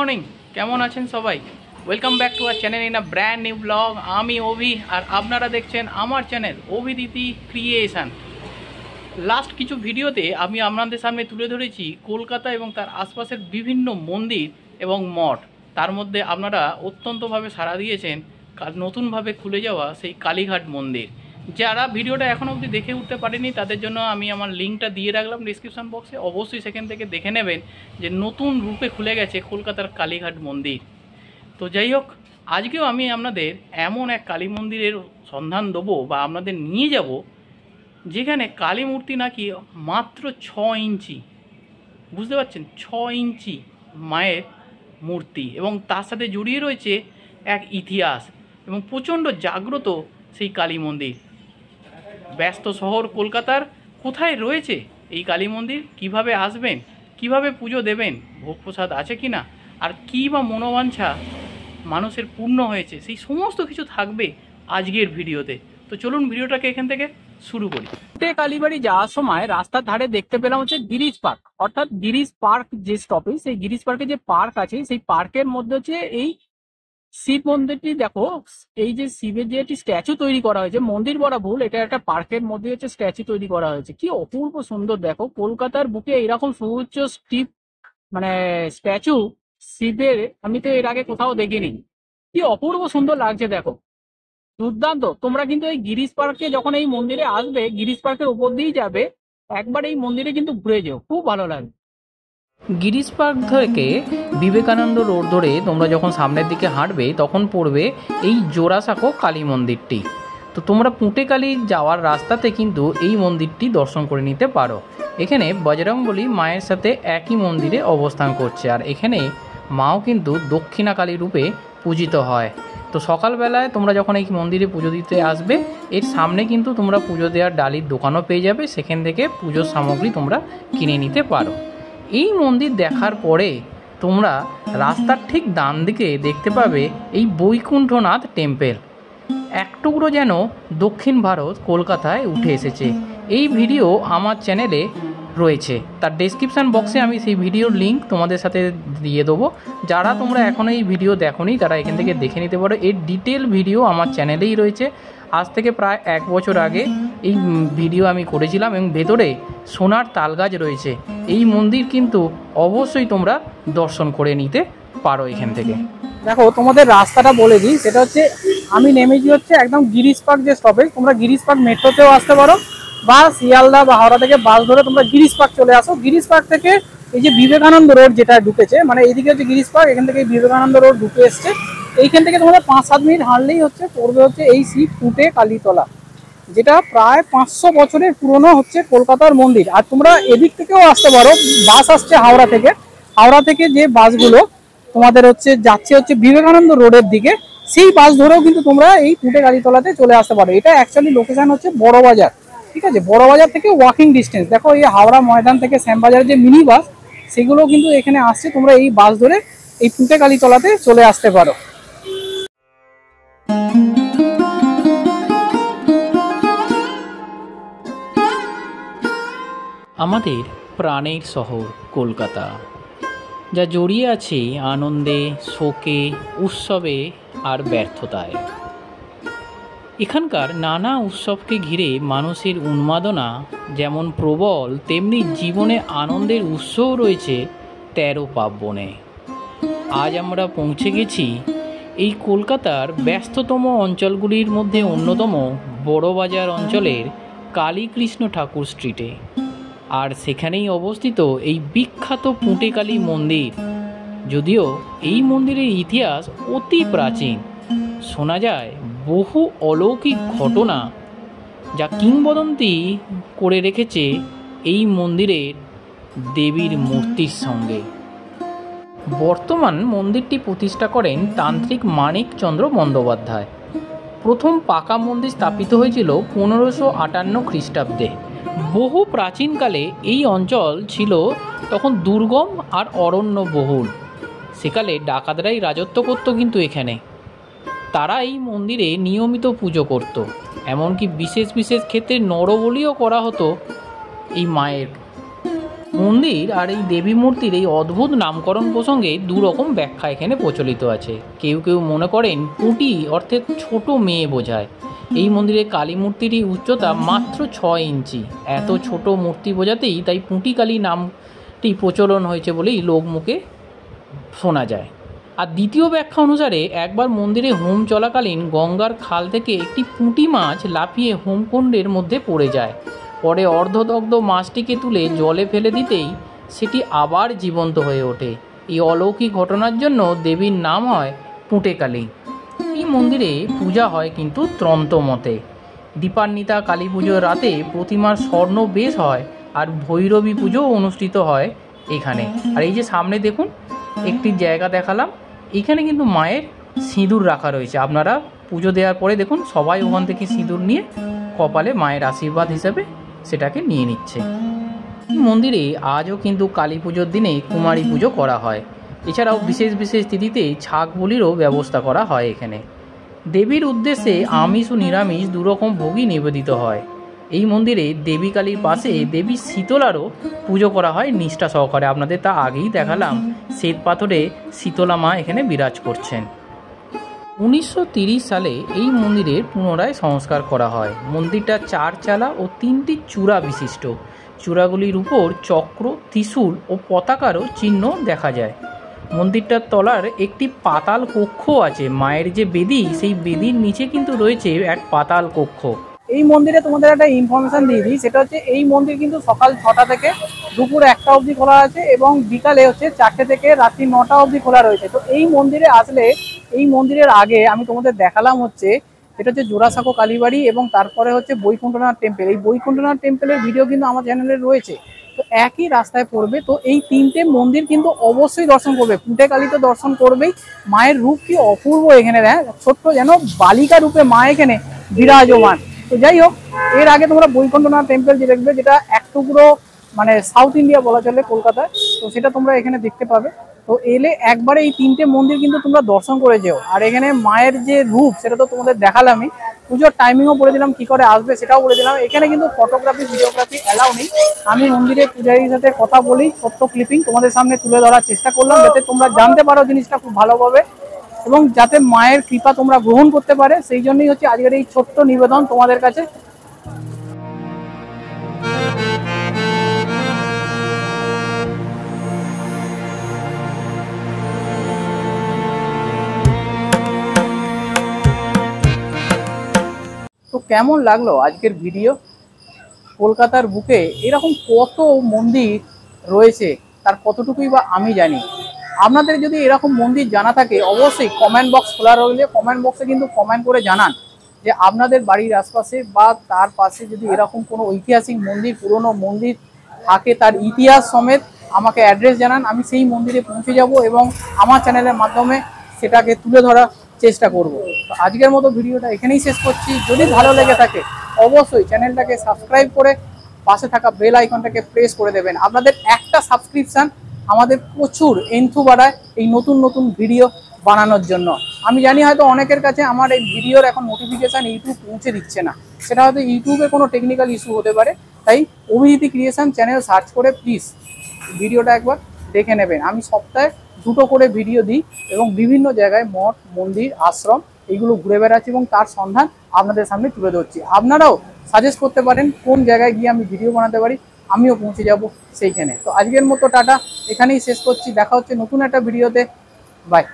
Morning, কেমন আছেন সবাই? Welcome back to our channel in a brand new vlog. আমি অভি আর আপনারা দেখছেন আমার চ্যানেল অভিদিতি ক্রিয়েশন। লাস্ট কিছু ভিডিওতে আমি আপনাদের সামনে তুলে ধরেছি কলকাতা এবং তার আশপাশের বিভিন্ন মন্দির এবং মঠ। তার মধ্যে আপনারা অত্যন্তভাবে সাড়া দিয়েছেন নতুনভাবে খুলে যাওয়া সেই কালীঘাট মন্দির। যারা ভিডিওটা এখন অবধি দেখে উঠতে পারেনি তাদের জন্য আমি আমার লিঙ্কটা দিয়ে রাখলাম ডিসক্রিপশন বক্সে, অবশ্যই সেখান থেকে দেখে নেবেন যে নতুন রূপে খুলে গেছে কলকাতার কালীঘাট মন্দির। তো যাই হোক, আজকেও আমি আপনাদের এমন এক কালী মন্দিরের সন্ধান দেবো বা আপনাদের নিয়ে যাব যেখানে কালী মূর্তি নাকি মাত্র 6 ইঞ্চি, বুঝতে পারছেন, 6 ইঞ্চি মায়ের মূর্তি, এবং তার সাথে জড়িয়ে রয়েছে এক ইতিহাস এবং প্রচণ্ড জাগ্রত সেই কালী মন্দির। ব্যস্ত শহর কলকাতার কোথায় রয়েছে এই কালী মন্দির, কিভাবে আসবেন, কিভাবে পুজো দেবেন, ভোগ প্রসাদ আছে কি না, আর কী বা মনোবাঞ্ছা মানুষের পূর্ণ হয়েছে, সেই সমস্ত কিছু থাকবে আজকের ভিডিওতে। তো চলুন ভিডিওটাকে এখান থেকে শুরু করি। কালীবাড়ি যাওয়ার সময় রাস্তার ধারে দেখতে পেলাম হচ্ছে গিরিশ পার্ক, অর্থাৎ গিরিশ পার্ক যে স্টপেজ, সেই গিরিশ পার্কে যে পার্ক আছে সেই পার্কের মধ্যে হচ্ছে এই শিব মন্দিরটি। দেখো, এই যে শিবের যে একটি স্ট্যাচু তৈরি করা হয়েছে, মন্দির বলা ভুল, এটা একটা পার্কের মধ্যে হচ্ছে স্ট্যাচু তৈরি করা হয়েছে। কি অপূর্ব সুন্দর! দেখো, কলকাতার বুকে এরকম সুউচ্চ স্টিপ স্ট্যাচু শিবের আমি তো এর আগে কোথাও দেখিনি। কি অপূর্ব সুন্দর লাগছে, দেখো, দুর্দান্ত। তোমরা কিন্তু এই গিরিশ পার্কে যখন এই মন্দিরে আসবে, গিরিশ পার্কের উপর দিয়েই যাবে, একবার এই মন্দিরে কিন্তু ঘুরে যেও, খুব ভালো লাগবে। গিরিশ পার্ক থেকে বিবেকানন্দ রোড ধরে তোমরা যখন সামনের দিকে হাঁটবে তখন পড়বে এই জোড়াসাঁকো কালী মন্দিরটি। তো তোমরা পুঁটেকালী যাওয়ার রাস্তাতে কিন্তু এই মন্দিরটি দর্শন করে নিতে পারো। এখানে বজরংবলী মায়ের সাথে একই মন্দিরে অবস্থান করছে, আর এখানে মাও কিন্তু দক্ষিণা কালী রূপে পূজিত হয়। তো সকালবেলায় তোমরা যখন এই মন্দিরে পুজো দিতে আসবে, এর সামনে কিন্তু তোমরা পুজো দেওয়ার ডালির দোকানও পেয়ে যাবে, সেখান থেকে পুজোর সামগ্রী তোমরা কিনে নিতে পারো। এই মন্দির দেখার পরে তোমরা রাস্তার ঠিক ডান দিকে দেখতে পাবে এই বৈকুণ্ঠনাথ টেম্পল। এক টুকরো যেন দক্ষিণ ভারত কলকাতায় উঠে এসেছে। এই ভিডিও আমার চ্যানেলে রয়েছে, তার ডেসক্রিপশান বক্সে আমি সেই ভিডিওর লিঙ্ক তোমাদের সাথে দিয়ে দেবো। যারা তোমরা এখনও এই ভিডিও দেখোনি তারা এখান থেকে দেখে নিতে পারো। এর ডিটেল ভিডিও আমার চ্যানেলেই রয়েছে। আজ থেকে প্রায় 1 বছর আগে এই ভিডিও আমি করেছিলাম, এবং ভেতরে সোনার তালগাছ রয়েছে। এই মন্দির কিন্তু অবশ্যই তোমরা দর্শন করে নিতে পারো এখান থেকে। দেখো, তোমাদের রাস্তাটা বলে দিই, সেটা হচ্ছে আমি নেমেছি হচ্ছে একদম গিরিশ পার্ক যে স্টপেজ, তোমরা গিরিশ পার্ক মেট্রোতেও আসতে পারো, বা শিয়ালদা বা হাওড়া থেকে বাস ধরে তোমরা গিরিশ পার্ক চলে আসো। গিরিশ পার্ক থেকে এই যে বিবেকানন্দ রোড যেটা ঢুকেছে, মানে এইদিকে হচ্ছে গিরিশ পার্ক, এখান থেকে বিবেকানন্দ রোড ঢুকে এসছে। এইখান থেকে তোমরা 5-7 মিনিট হাঁটলেই হচ্ছে পড়বে হচ্ছে এই শিব পুঁটে কালীতলা, যেটা প্রায় 500 বছরের পুরনো হচ্ছে কলকাতার মন্দির। আর তোমরা এদিক থেকেও আসতে পারো, বাস আসছে হাওড়া থেকে। হাওড়া থেকে যে বাসগুলো তোমাদের হচ্ছে যাচ্ছে হচ্ছে বিবেকানন্দ রোডের দিকে, সেই বাস ধরেও কিন্তু তোমরা এই পুঁটে কালীতলাতে চলে আসতে পারো। এটা অ্যাকচুয়ালি লোকেশন হচ্ছে বড়বাজার, ঠিক আছে? বড়বাজার থেকে ওয়াকিং ডিস্টেন্স। দেখো, এই হাওড়া ময়দান থেকে শ্যামবাজারের যে মিনি বাস, সেগুলো কিন্তু এখানে আসছে। তোমরা এই বাস ধরে এই পুঁটে কালীতলাতে চলে আসতে পারো। আমাদের প্রাণের শহর কলকাতা, যা জড়িয়ে আছে আনন্দে, শোকে, উৎসবে আর ব্যর্থতায়। এখানকার নানা উৎসবকে ঘিরে মানুষের উন্মাদনা যেমন প্রবল, তেমনি জীবনে আনন্দের উৎসও রয়েছে 13 পার্বণে। আজ আমরা পৌঁছে গেছি এই কলকাতার ব্যস্ততম অঞ্চলগুলির মধ্যে অন্যতম বড়বাজার অঞ্চলের কালীকৃষ্ণ ঠাকুর স্ট্রিটে। আর সেখানেই অবস্থিত এই বিখ্যাত পুঁটে কালী মন্দির। যদিও এই মন্দিরের ইতিহাস অতি প্রাচীন, শোনা যায় বহু অলৌকিক ঘটনা যা কিংবদন্তি করে রেখেছে এই মন্দিরের দেবীর মূর্তির সঙ্গে। বর্তমান মন্দিরটি প্রতিষ্ঠা করেন তান্ত্রিক মানিকচন্দ্র বন্দ্যোপাধ্যায়। প্রথম পাকা মন্দির স্থাপিত হয়েছিল 1558 খ্রিস্টাব্দে। বহু প্রাচীনকালে এই অঞ্চল ছিল তখন দুর্গম আর অরণ্যবহুল। সেকালে ডাকাতরাই রাজত্ব করত কিন্তু এখানে। তারা এই মন্দিরে নিয়মিত পুজো করত, এমনকি বিশেষ বিশেষ ক্ষেত্রে নরবলিও করা হতো এই মায়ের। মন্দির আর এই দেবী মূর্তির এই অদ্ভুত নামকরণ প্রসঙ্গে দু রকম ব্যাখ্যা এখানে প্রচলিত আছে। কেউ কেউ মনে করেন পুঁটি অর্থাৎ ছোট মেয়ে বোঝায়। এই মন্দিরে কালী মূর্তিটি উচ্চতা মাত্র 6 ইঞ্চি। এত ছোট মূর্তি বোঝাতেই তাই পুঁটি কালী নামটি প্রচলন হয়েছে বলেই লোকমুখে শোনা যায়। আর দ্বিতীয় ব্যাখ্যা অনুসারে একবার মন্দিরে হোম চলাকালীন গঙ্গার খাল থেকে একটি পুঁটি মাছ লাফিয়ে হোমকুণ্ডের মধ্যে পড়ে যায়। পরে অর্ধদগ্ধ মাছটিকে তুলে জলে ফেলে দিতেই সেটি আবার জীবন্ত হয়ে ওঠে। এই অলৌকিক ঘটনার জন্য দেবীর নাম হয় পুঁটেকালী। এই মন্দিরে পূজা হয় কিন্তু ত্রন্ত মতে। দীপান্বিতা কালী পুজোর রাতে প্রতিমার স্বর্ণ বেশ হয় আর ভৈরবী পুজো অনুষ্ঠিত হয় এখানে। আর এই যে সামনে দেখুন একটি জায়গা দেখালাম, এখানে কিন্তু মায়ের সিঁদুর রাখা রয়েছে। আপনারা পুজো দেওয়ার পরে দেখুন সবাই ওখান থেকে সিঁদুর নিয়ে কপালে মায়ের আশীর্বাদ হিসেবে সেটাকে নিয়ে নিচ্ছে। মন্দিরে আজও কিন্তু কালী পুজোর দিনে কুমারী পুজো করা হয়। এছাড়াও বিশেষ বিশেষ তিথিতে ছাগ বলিরও ব্যবস্থা করা হয় এখানে। দেবীর উদ্দেশ্যে আমিষ ও নিরামিষ দুরকম ভোগই নিবেদিত হয়। এই মন্দিরে দেবী কালীর পাশে দেবী শীতলারও পুজো করা হয় নিষ্ঠা সহকারে। আপনাদের তা আগেই দেখালাম, শ্বেত পাথরে শীতলা মা এখানে বিরাজ করছেন। 1930 সালে এই মন্দিরের পুনরায় সংস্কার করা হয়। মন্দিরটা 4 চালা ও 3টি চূড়া বিশিষ্ট। চূড়াগুলির উপর চক্র, ত্রিশূল ও পতাকারও চিহ্ন দেখা যায়। মন্দিরটার তলার একটি পাতাল কক্ষ আছে। মায়ের যে বেদি, সেই বেদির নিচে কিন্তু রয়েছে এক পাতাল কক্ষ। এই মন্দিরে তোমাদের একটা ইনফরমেশন দিয়ে দিই, সেটা হচ্ছে এই মন্দির কিন্তু সকাল 6টা থেকে দুপুর 1টা অবধি খোলা আছে এবং বিকালে হচ্ছে 4টে থেকে রাত্রি 9টা অবধি খোলা রয়েছে। তো এই মন্দিরে আসলে এই মন্দিরের আগে আমি তোমাদের দেখালাম হচ্ছে এটা হচ্ছে জোড়াসাঁকো কালীবাড়ি এবং তারপরে হচ্ছে বৈকুণ্ঠনাথ টেম্পল। এই বৈকুণ্ঠনাথ টেম্পলের ভিডিও কিন্তু আমার চ্যানেলে রয়েছে। তো একই রাস্তায় পড়বে। তো এই 3টে মন্দির কিন্তু অবশ্যই দর্শন করবে। পুঁটেকালী তো দর্শন করবেই। মায়ের রূপ কি অপূর্ব এখানে, ছোট্ট যেন বালিকা রূপে মা এখানে বিরাজমান। তো যাই হোক, এর আগে তোমরা বৈকুণ্ঠনাথ টেম্পল যে দেখবে, যেটা এক টুকরো মানে সাউথ ইন্ডিয়া বলা চলে কলকাতায়, তো সেটা তোমরা এখানে দেখতে পাবে। তো এলে একবারে এই 3টে মন্দির কিন্তু তোমরা দর্শন করে যেও। আর এখানে মায়ের যে রূপ সেটা তো তোমাদের দেখালামই। পুজোর টাইমিংও বলে দিলাম, কি করে আসবে সেটাও বলে দিলাম। এখানে কিন্তু ফটোগ্রাফি ভিডিওগ্রাফি অ্যালাউ নেই। আমি মন্দিরের পূজারীর সাথে কথা বলি, ছোট্ট ক্লিপিং তোমাদের সামনে তুলে ধরার চেষ্টা করলাম, যাতে তোমরা জানতে পারো জিনিসটা খুব ভালোভাবে এবং যাতে মায়ের কৃপা তোমরা গ্রহণ করতে পারে। সেই জন্যই হচ্ছে আজকের এই ছোট্ট নিবেদন তোমাদের কাছে। তো কেমন লাগলো আজকের ভিডিও? কলকাতার বুকে এরকম কত মন্দির রয়েছে, তার কতটুকুই বা আমি জানি। আপনাদের যদি এরকম মন্দির জানা থাকে অবশ্যই কমেন্ট বক্স খোলা রইলে কমেন্ট বক্সে কিন্তু কমেন্ট করে জানান যে আপনাদের বাড়ির আশপাশে বা তার পাশে যদি এরকম কোনো ঐতিহাসিক মন্দির, পুরনো মন্দির থাকে, তার ইতিহাস সমেত আমাকে অ্যাড্রেস জানান। আমি সেই মন্দিরে পৌঁছে যাব এবং আমার চ্যানেলের মাধ্যমে সেটাকে তুলে ধরার চেষ্টা করব। তো আজকের মতো ভিডিওটা এখানেই শেষ করছি। যদি ভালো লেগে থাকে অবশ্যই চ্যানেলটাকে সাবস্ক্রাইব করে পাশে থাকা বেল আইকনটাকে প্রেস করে দেবেন। আপনাদের একটা সাবস্ক্রিপশন আমাদের প্রচুর এন্থু বাড়ায় এই নতুন নতুন ভিডিও বানানোর জন্য। আমি জানি হয়তো অনেকের কাছে আমার এই ভিডিওর এখন নোটিফিকেশান ইউটিউব পৌঁছে দিচ্ছে না, সেটা হয়তো ইউটিউবে কোনো টেকনিক্যাল ইস্যু হতে পারে। তাই অভিজিৎ ক্রিয়েশন চ্যানেল সার্চ করে প্লিজ ভিডিওটা একবার দেখে নেবেন। আমি সপ্তাহে 2টো করে ভিডিও দিই এবং বিভিন্ন জায়গায় মঠ, মন্দির, আশ্রম এইগুলো ঘুরে বেড়াচ্ছি এবং তার সন্ধান আপনাদের সামনে তুলে ধরছি। আপনারাও সাজেস্ট করতে পারেন কোন জায়গায় গিয়ে আমি ভিডিও বানাতে পারি, আমিও পৌঁছে যাব সেইখানে। তো আজকের মতো টাটা, এখানেই শেষ করছি। দেখা হচ্ছে নতুন একটা ভিডিওতে। বাই।